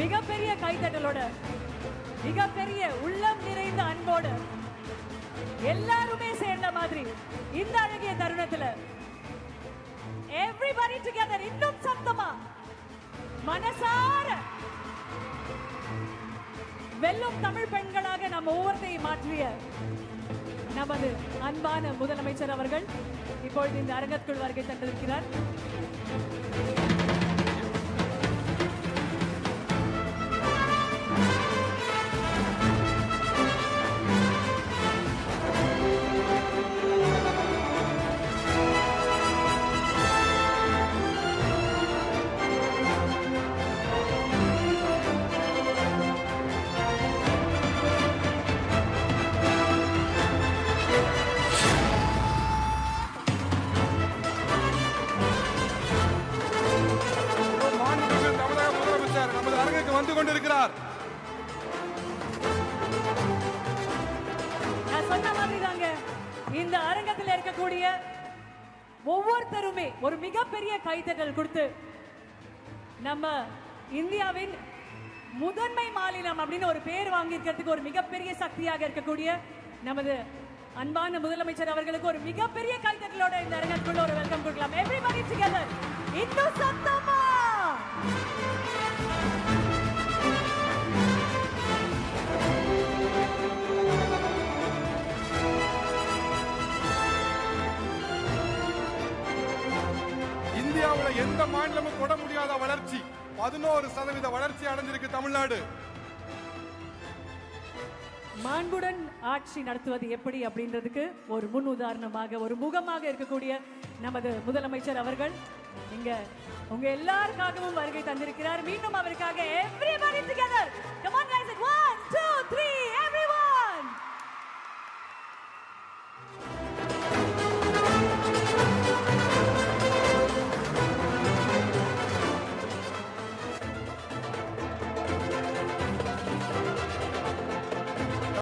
மிகப்பெரிய கைத்தட்டலோட, மிகப்பெரிய உள்ளம் நிறைந்த அன்போடு எல்லாருமே சேர்ந்த மாதிரி இந்த அழகிய தருணத்துல everybody together இன்னும் சத்தமா மனசார வெல்லும் தமிழ் பெண்களாக நம்ம ஒவ்வொருத்தையும் மாற்றிய நமது அன்பான முதலமைச்சர் அவர்கள் இப்பொழுது இந்த அரங்கத்துக்குள் வருகை தந்திருக்கிறார். வந்து கொண்டிருக்கிறார். நான் சொன்ன மாதிரி தாங்க, இந்த அரங்கத்தில் இருக்கக்கூடிய ஒவ்வொருத்தருமே ஒரு மிகப்பெரிய கைத்தட்டல் கொடுத்து நம்ம இந்தியாவின் முதன்மை மாநிலம் அப்படின்னு ஒரு பேர் வாங்கியிருக்கிறதுக்கு ஒரு மிகப்பெரிய சக்தியாக இருக்கக்கூடிய நமது அன்பான முதலமைச்சர் அவர்களுக்கு ஒரு மிகப்பெரிய கைத்தட்டலோட இந்த அரங்கத்துக்குள்ள ஒரு வெல்கம் கொடுக்கலாம். Everybody together. இன்னும் சத்தமா இந்தியாவுல எந்த மாநிலமும் தொட முடியாத வளர்ச்சி, 11% வளர்ச்சி அடைஞ்சிருக்கு தமிழ்நாடு. மாண்புடன் ஆட்சி நடத்துவது எப்படி அப்படின்றதுக்கு ஒரு முன் உதாரணமாக, ஒரு முகமாக இருக்கக்கூடிய நமது முதலமைச்சர் அவர்கள் இங்க உங்க எல்லாருக்காகவும் வருகை தந்திருக்கிறார். மீண்டும் அவருக்காக everybody together. Come on guys, 1 2